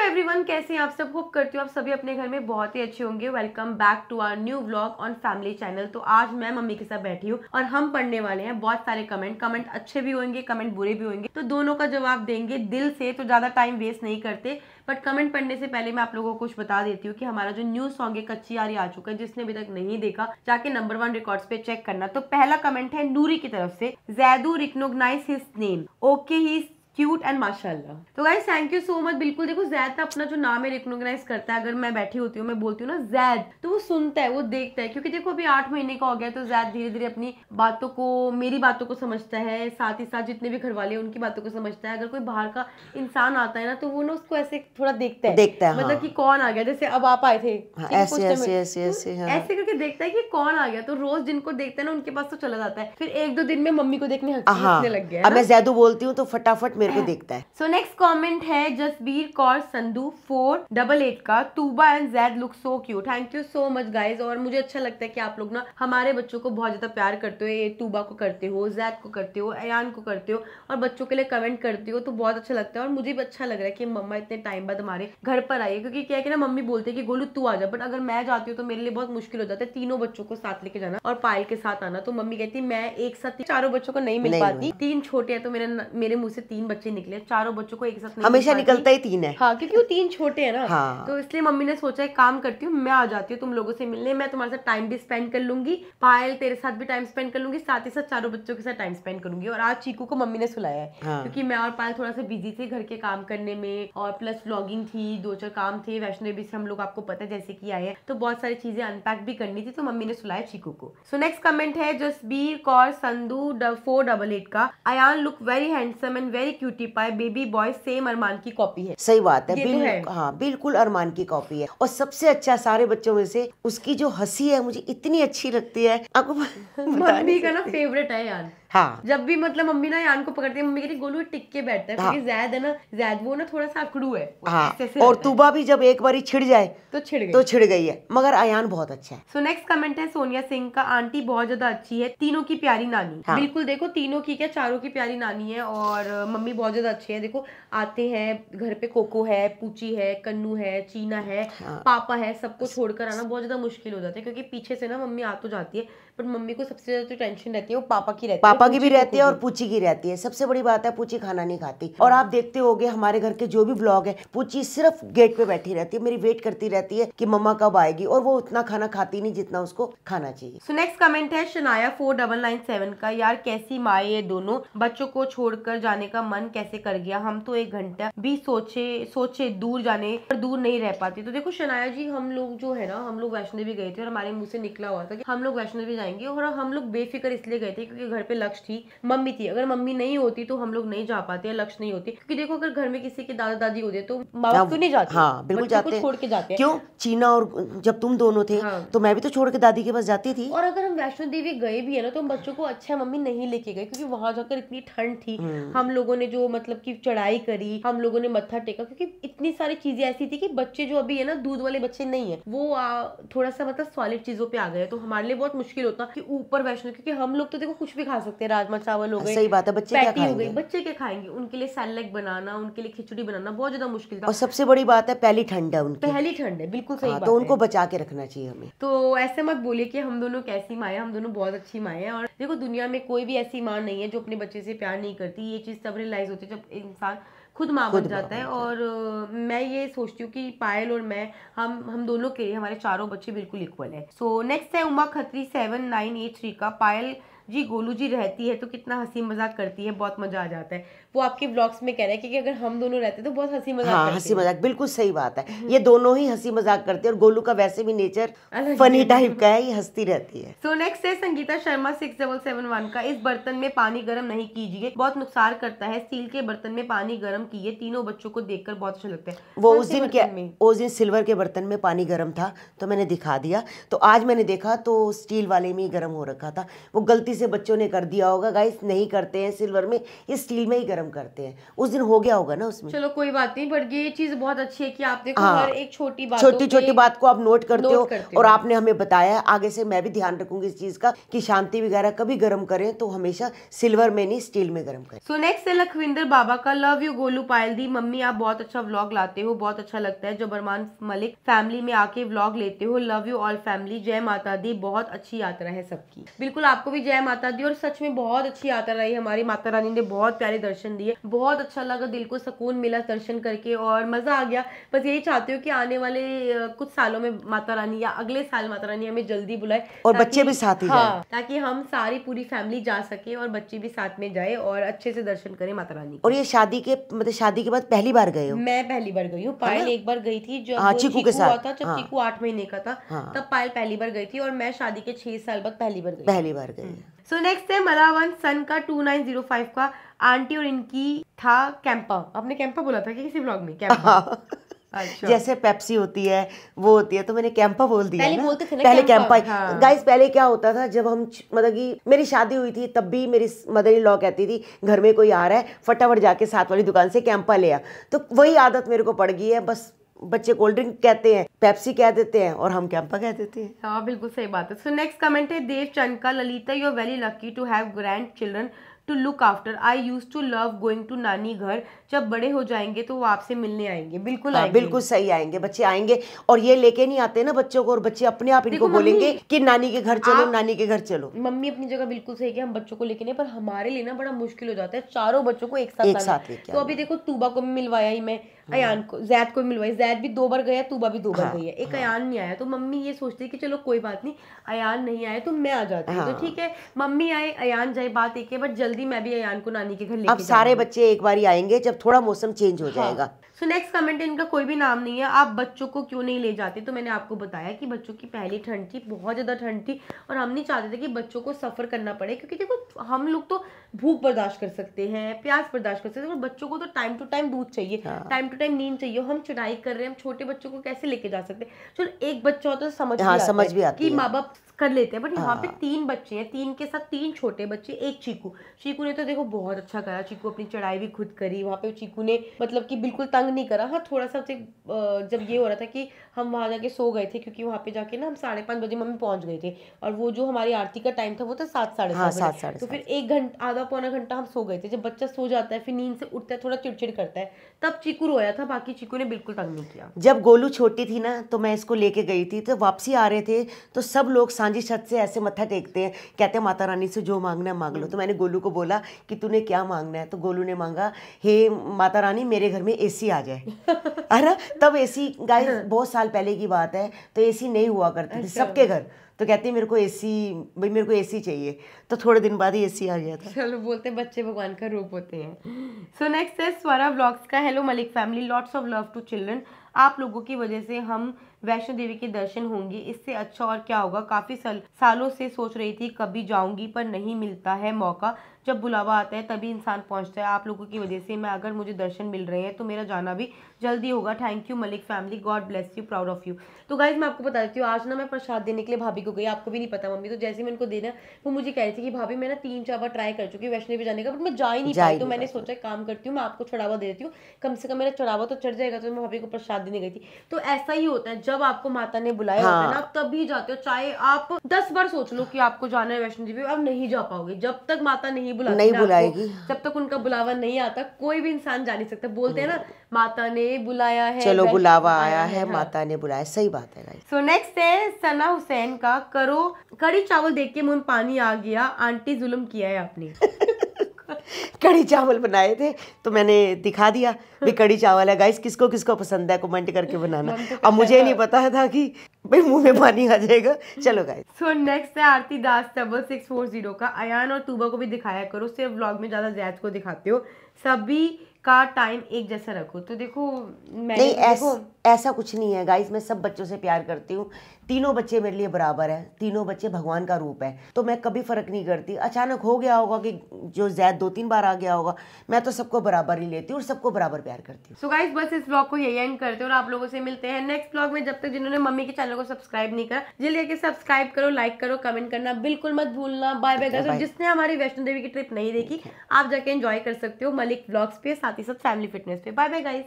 Everyone, कैसे हैं आप सब। होप करती हूँ आप सभी अपने घर में बहुत ही अच्छे होंगे। Welcome back to our new vlog on family channel. तो आज मैं मम्मी के साथ बैठी हूँ और हम पढ़ने वाले हैं बहुत सारे कमेंट अच्छे भी होंगे, कमेंट बुरे भी होंगे, तो दोनों का जवाब देंगे दिल से। तो ज्यादा टाइम वेस्ट नहीं करते, बट कमेंट पढ़ने से पहले मैं आप लोगों को कुछ बता देती हूँ कि हमारा जो न्यू सॉन्ग है कच्ची यारी आ चुका है। जिसने अभी तक नहीं देखा जाके नंबर 1 रिकॉर्ड्स पे चेक करना। तो पहला कमेंट है नूरी की तरफ से, Zaidu recognise his name, okay he cute and माशाल्लाह। तो guys thank you so much. बिल्कुल देखो, जैद अपना जो नाम है रिकॉग्नाइज करता है। अगर मैं बैठी होती हूँ, मैं बोलती हूँ ना जैद, तो वो सुनता है, वो देखता है। क्योंकि देखो अभी 8 महीने का हो गया, तो जैद धीरे धीरे अपनी बातों को, मेरी बातों को समझता है, साथ ही साथ जितने भी घर वाले हैं उनकी बातों को समझता है। अगर कोई बाहर का इंसान आता है ना, तो वो ना उसको ऐसे थोड़ा देखता है मतलब हाँ। कि कौन आ गया। जैसे अब आप आए थे, ऐसे करके देखता है कि कौन आ गया। तो रोज जिनको देखता है ना, उनके पास तो चला जाता है। फिर 1-2 दिन में मम्मी को देखने हंसने लग गया। अब मैं जैदू बोलती हूँ तो फटाफट मेरे को देखता है। सो नेक्स्ट कमेंट है जसबीर कौर संधू 488 का, Tuba and Zaid look so cute. Thank you so much guys. और मुझे अच्छा लगता है कि आप लोग ना हमारे बच्चों को बहुत ज्यादा प्यार करते हो। ये तूबा को करते हो, जैद को करते हो, अयान को करते हो और बच्चों के लिए कमेंट करते हो, तो बहुत अच्छा लगता है। और मुझे भी अच्छा लग रहा है कि मम्मा इतने टाइम बाद हमारे घर पर आई है। क्योंकि क्या है कि ना, मम्मी बोलते हैं कि गोलू तू आ जा, बट अगर मैं जाती हूँ तो मेरे लिए बहुत मुश्किल हो जाता है तीनों बच्चों को साथ लेके जाना और पायल के साथ आना। तो मम्मी कहती मैं एक साथ चारों बच्चों को नहीं मिल पाती। 3 छोटे हैं, तो मेरे मुंह से 3 बच्चे निकले। चारों बच्चों को एक साथ नहीं हमेशा निकलता ही 3 है। हाँ, क्योंकि वो 3 छोटे हैं ना। हाँ। तो इसलिए मम्मी ने सोचा एक काम करती हूँ, मैं आ जाती हूँ तुम लोगों से मिलने। मैं तुम्हारे साथ टाइम भी स्पेंड कर लूंगी, पायल तेरे साथ भी टाइम स्पेंड कर लूंगी, साथ ही साथ चारों बच्चों के साथ टाइम स्पेंड करूंगी। और आज चीकू को मम्मी ने सुलाया है। हाँ। क्योंकि मैं और पायल थोड़ा सा बिजी थे घर के काम करने में, और प्लस व्लॉगिंग थी, 2-4 काम थे। वैष्णवी से हम लोग आपको पता है जैसे कि आए हैं, तो बहुत सारी चीजें अनपैक भी करनी थी, तो मम्मी ने सुलाया चीकू को। सो नेक्स्ट कमेंट है जसबीर कौर संधू 488 का, Ayaan look very handsome and very cutie pie, baby boy same Armaan की कॉपी है। सही बात है, हाँ, बिल्कुल अरमान की कॉपी है। और सबसे अच्छा सारे बच्चों में से उसकी जो हंसी है मुझे इतनी अच्छी लगती है। आपको मम्मी का ना फेवरेट है यान। हाँ। जब भी मतलब मम्मी ना यान को पकड़ती है, मम्मी कहती गोलू टिक के बैठता है। हाँ। क्योंकि जैद है ना, जैद वो ना थोड़ा सा अकड़ू है। हाँ। और तूबा भी जब एक बारी छिड़ जाए तो छिड़ गई है, मगर अयान बहुत अच्छा है। सो नेक्स्ट कमेंट है सोनिया सिंह का, आंटी बहुत ज्यादा अच्छी है, तीनों की प्यारी नानी। हाँ। बिल्कुल देखो, तीनों की क्या, चारों की प्यारी नानी है। और मम्मी बहुत ज्यादा अच्छी है। देखो आते हैं घर पे, कोको है, पूची है, कन्नू है, चीना है, पापा है, सबको छोड़कर आना बहुत ज्यादा मुश्किल हो जाता है। क्योंकि पीछे से ना मम्मी आ तो जाती है, बट मम्मी को सबसे ज्यादा जो टेंशन रहती है वो पापा की रहती है। पापा की भी रहती है और पूची की रहती है। सबसे बड़ी बात है, पूची खाना नहीं खाती। और आप देखते होगे हमारे घर के जो भी ब्लॉग है, पूची सिर्फ गेट पे बैठी रहती है, मेरी वेट करती रहती है कि मम्मा कब आएगी। और वो उतना खाना खाती नहीं जितना उसको खाना चाहिए। सो नेक्स्ट कमेंट है शनाया 4997 का, यार कैसी माँ ये दोनों, बच्चों को छोड़कर जाने का मन कैसे कर गया। हम तो 1 घंटा भी सोचे दूर जाने पर दूर नहीं रह पाते। तो देखो शनाया जी, हम लोग जो है ना, हम लोग वैष्णवी गए थे और हमारे मुंह से निकला हुआ था कि हम लोग वैष्णवी जाएंगे। और हम लोग बेफिक्र इसलिए गए थे क्योंकि घर पे लक्ष्य थी, मम्मी थी। अगर मम्मी नहीं होती तो हम लोग नहीं जा पाते, लक्ष्य नहीं होती। क्योंकि देखो अगर घर में किसी के दादा दादी होते तो माँ बाप क्यों नहीं जाते। हाँ बिल्कुल जाते, छोड़ के जाते हैं। क्यों चीना और जब तुम दोनों थे तो मैं भी तो छोड़ के दादी के पास जाती थी। और अगर हम वैष्णो देवी गए भी है ना, तो हम बच्चों को अच्छा मम्मी नहीं लेके गए, क्योंकि वहां जाकर इतनी ठंड थी। हम लोगों ने जो मतलब की चढ़ाई करी, हम लोगों ने मत्था टेका, क्योंकि इतनी सारी चीजें ऐसी थी कि बच्चे जो अभी है ना, दूध वाले बच्चे नहीं है, वो थोड़ा सा मतलब सॉलिड चीजों पे आ गए। तो हमारे लिए बहुत मुश्किल होता कि ऊपर वैष्णो, क्योंकि हम लोग तो देखो कुछ भी खा सकते हैं, राजमा चावल हो गए, सही बात है, बच्चे क्या खाएंगे, बच्चे क्या खाएंगे। उनके लिए सैलेड बनाना, उनके लिए खिचड़ी बनाना बहुत ज्यादा मुश्किल था। और सबसे बड़ी बात है पहली ठंड है उनकी, पहली ठंड है, बिल्कुल सही बात तो उनको बचा के रखना चाहिए हमें। तो ऐसे मत बोलिए कि हम दोनों कैसी माँ है, हम दोनों बहुत अच्छी माँ है। और देखो दुनिया में कोई भी ऐसी माँ नहीं है जो अपने बच्चे से प्यार नहीं करती। ये चीज तब रियलाइज होती है जब इंसान खुद माँ बन जाता है। और मैं ये सोचती हूँ कि पायल और मैं, हम दोनों के लिए हमारे चारों बच्चे बिल्कुल इक्वल है। सो नेक्स्ट है उमा खत्री 7983 का, पायल जी गोलू जी रहती है तो कितना हंसी मजाक करती है, बहुत मजा आ जाता है। वो आपके ब्लॉग्स में कह रहे हैं कि अगर हम दोनों रहते तो बहुत हंसी मजाक करते हैं। हंसी मजाक बिल्कुल सही बात है, ये दोनों ही हंसी मजाक करते हैं। और गोलू का वैसे भी नेचर फनी टाइप का है, ये हंसती रहती है। सो नेक्स्ट है संगीता शर्मा 6771 का, इस बर्तन में पानी गर्म नहीं कीजिए, बहुत नुकसान करता है। स्टील के बर्तन में पानी गर्म कीजिए, तीनों बच्चों को देखकर बहुत अच्छा लगता है। वो उस दिन सिल्वर के बर्तन में पानी गर्म था तो मैंने दिखा दिया, तो आज मैंने देखा तो स्टील वाले में ही गर्म हो रखा था। वो गलती गलती से बच्चों ने कर दिया होगा। गाइस नहीं करते हैं सिल्वर में, ये स्टील में ही गर्म करते हैं। उस दिन हो गया होगा ना उसमें। चलो कोई बात नहीं, पर ये चीज बहुत अच्छी है कि आप देखो हाँ, हर एक छोटी बात को आप नोट करते हो करते और आपने हमें बताया। आगे से मैं भी ध्यान रखूंगी इस चीज का कि शांति वगैरह कभी गर्म करें तो हमेशा सिल्वर में नहीं स्टील में गर्म करें। सो नेक्स्ट है लखविंदर बाबा का, love you Golu Payal the. Mummy आप बहुत अच्छा व्लॉग लाते हो, बहुत अच्छा लगता है जब अरमान मलिक फैमिली में आके व्लॉग लेते हो। लव यू ऑल फैमिली, जय माता दी। बहुत अच्छी यात्रा है सबकी। बिल्कुल आपको भी जय माता दी। और सच में बहुत अच्छी यात्रा रही हमारी, माता रानी ने बहुत प्यारे दर्शन दिए, बहुत अच्छा लगा, दिल को सुकून मिला दर्शन करके और मजा आ गया। बस यही चाहती हूँ कि आने वाले कुछ सालों में माता रानी या अगले साल माता रानी हमें जल्दी बुलाए और बच्चे भी साथ ही जाएं। ताकि हम सारी पूरी फैमिली जा सके और बच्चे भी साथ में जाए और अच्छे से दर्शन करें माता रानी। और ये शादी के बाद पहली बार गए हो? मैं पहली बार गई हूँ। पायल एक बार गई थी जब चीकू के साथ था, जब चीकू 8 महीने का था, तब पायल पहली बार गई थी और मैं शादी के 6 साल बाद पहली बार गई। सो नेक्स्ट है मलावन सन का 2905 का, आंटी और इनकी था कैंपा। आपने कैंपा बोला था कि किसी ब्लॉग में? कैंपा अच्छा। जैसे पेप्सी होती है वो होती है, तो मैंने कैंपा बोल दिया पहले ना? बोलते थे ना पहले कैंपा। कैंपा। गाइस पहले क्या होता था, जब हम मतलब कि मेरी शादी हुई थी तब भी मेरी मदर इन लॉ कहती थी घर में कोई आ रहा है फटाफट जाके साथ वाली दुकान से कैंपा ले आ। तो वही आदत मेरे को पड़ गई है। बस बच्चे कोल्ड ड्रिंक कहते हैं, पेप्सी कह देते हैं और हम कैंपा कह देते हैं। हाँ बिल्कुल सही बात है। सो नेक्स्ट कमेंट है देव चंद का, Lalita you are very lucky to have grandchildren to look after. I use to love going to nani ghar. जब बड़े हो जाएंगे तो वो आपसे मिलने आएंगे। बिल्कुल आएंगे। बिल्कुल सही आएंगे, बच्चे आएंगे। और ये लेके नहीं आते ना बच्चों को, और बच्चे अपने आप इनको बोलेंगे कि नानी के घर चलो, नानी के घर चलो। मम्मी अपनी जगह बिल्कुल सही कि हम बच्चों को लेके नहीं, पर हमारे लिए ना बड़ा मुश्किल हो जाता है चारों बच्चों को एक साथ तो अभी देखो तूबा को भी मिलवाया ही मैं, अयान को, जैद को मिलवाई। जैद भी 2 बार गया, तूबा भी 2 बार गई है, एक अयान नहीं आया। तो मम्मी ये सोचती है कि चलो कोई बात नहीं, अयान नहीं आया तो मैं आ जाती हूँ। तो ठीक है, मम्मी आए अयान जाए, बात एक है, बट जल्दी मैं भी अयान को नानी के घर लेके अब सारे बच्चे एक बार ही आएंगे जब थोड़ा मौसम चेंज हो जाएगा। सो नेक्स्ट कमेंट है, इनका कोई भी नाम नहीं है, आप बच्चों को क्यों नहीं ले जाते? तो मैंने आपको बताया कि बच्चों की पहली ठंड थी, बहुत ज्यादा ठंड थी और हम नहीं चाहते थे कि बच्चों को सफर करना पड़े, क्योंकि देखो हम लोग तो भूख बर्दाश्त कर सकते हैं, प्यास बर्दाश्त कर सकते हैं, और बच्चों को तो टाइम टू टाइम दूध चाहिए, टाइम टू टाइम नींद चाहिए। हम चढ़ाई कर रहे हैं, हम छोटे बच्चों को कैसे लेके जा सकते? चलो एक बच्चा होता है तो समझ भी आता है कि माँ बाप कर लेते हैं, बट यहाँ पे 3 बच्चे हैं, 3 के साथ 3 छोटे बच्चे, एक चीकू ने तो देखो बहुत अच्छा करा। चीकू अपनी चढ़ाई भी खुद करी, वहाँ पे चीकू ने मतलब कि बिल्कुल तंग नहीं करा। हाँ थोड़ा सा जब ये हो रहा था कि हम वहाँ जाके सो गए थे, क्योंकि वहाँ पे जाके ना हम 5:30 बजे मम्मी पहुंच गए थे, और वो जो हमारी आरती का टाइम था वो था 7 साढ़े 7 बजे। तो फिर 1 घंटा आधा पौना घंटा हम सो गए थे। जब बच्चा सो जाता है फिर नींद से उठता है, थोड़ा चिड़चिड़ करता है, तब चीकू रोया था, बाकी चीकू ने बिल्कुल तंग नहीं किया। जब गोलू छोटी थी ना तो मैं इसको लेके गई थी, तो वापसी आ रहे थे तो सब लोग सांझी छत से ऐसे मत्था टेकते हैं, कहते हैं माता रानी से जो मांगना है मांग लो। तो मैंने गोलू को बोला कि तूने क्या मांगना है? तो गोलू ने मांगा, हे माता रानी मेरे घर में एसी आ जाए। अरे तब एसी, गाइस बहुत साल पहले की बात है, तो एसी नहीं हुआ करती थी सबके घर। तो कहती है मेरे को एसी चाहिए। तो थोड़े दिन बाद ही एसी आ गया था। चलो बोलते हैं बच्चे भगवान का रूप होते हैं। सो नेक्स्ट है स्वरा व्लॉग्स का, hello Malik family, lots of love to children. आप लोगों की वजह से हम वैष्णो देवी के दर्शन होंगे, इससे अच्छा और क्या होगा। काफी सालों से सोच रही थी कभी जाऊंगी, पर नहीं मिलता है मौका। जब बुलावा आता है तभी इंसान पहुंचता है। आप लोगों की वजह से मैं, अगर मुझे दर्शन मिल रहे हैं तो मेरा जाना भी जल्दी होगा। Thank you Malik family, God bless you, proud of you. तो गाइज मैं आपको बता देती हूँ, आज ना मैं प्रसाद देने के लिए भाभी को गई, आपको भी नहीं पता मम्मी। तो जैसे मैं उनको देना, वो मुझे कह रही थी कि भाभी मैं ना 3-4 बार ट्राई कर चुकी हूँ वैष्णो देवी जाने का, बट मैं जा ही नहीं पाई। तो मैंने सोचा काम करती हूँ, मैं आपको चढ़ावा दे देती हूँ, कम से कम मेरा चढ़ावा तो चढ़ जाएगा। तो मैं भाभी को प्रसाद देने गई थी। तो ऐसा ही होता है, जब आपको माता ने बुलाया होता है ना, आप तभी जाते हो। चाहे आप 10 बार सोच लो कि आपको जाना है वैष्णो देवी, आप नहीं जा पाओगे जब तक माता नहीं बुलाएगी। जब तक उनका बुलावा नहीं आता कोई भी इंसान जा नहीं सकता। बोलते हैं ना, माता ने बुलाया है, चलो बुलावा आया है, माता ने बुलाया। सही बात है। सो नेक्स्ट है सना हुसैन का, करो कड़ी चावल देख के मुंह में पानी आ गया, आंटी जुल्म किया है आपने। कड़ी चावल बनाए थे तो मैंने दिखा दिया भी कड़ी चावल है। गाइस किसको किसको पसंद है कमेंट करके बनाना। अब मुझे नहीं पता था कि भाई मुंह में पानी आ जाएगा। चलो गाइस। सो नेक्स्ट है आरती दास 6640 का, अयान और तूबा को भी दिखाया करो, सिर्फ व्लॉग में ज्यादा जैद को दिखाते हो, सभी का टाइम एक जैसा रखो। तो देखो नहीं, ऐसा कुछ नहीं है गाइस, मैं सब बच्चों से प्यार करती हूँ। तीनों बच्चे मेरे लिए बराबर है, तीनों बच्चे भगवान का रूप है, तो मैं कभी फर्क नहीं करती। अचानक हो गया होगा कि जो जैद 2-3 बार आ गया होगा, मैं तो सबको बराबर ही लेती हूँ और सबको बराबर प्यार करती हूँ। सो गाइस बस इस ब्लॉग को यही एंड करते हैं और आप लोगों से मिलते हैं नेक्स्ट ब्लॉग में। जब तक जिन्होंने मम्मी के चैनल चैनल को सब्सक्राइब नहीं करा, जल्दी आके सब्सक्राइब करो, लाइक करो, कमेंट करना बिल्कुल मत भूलना। Bye bye guys. जिसने हमारी वैष्णो देवी की ट्रिप नहीं देखी, आप जाके एंजॉय कर सकते हो मलिक व्लॉग्स पे, साथ ही साथ फैमिली फिटनेस पे। Bye bye guys.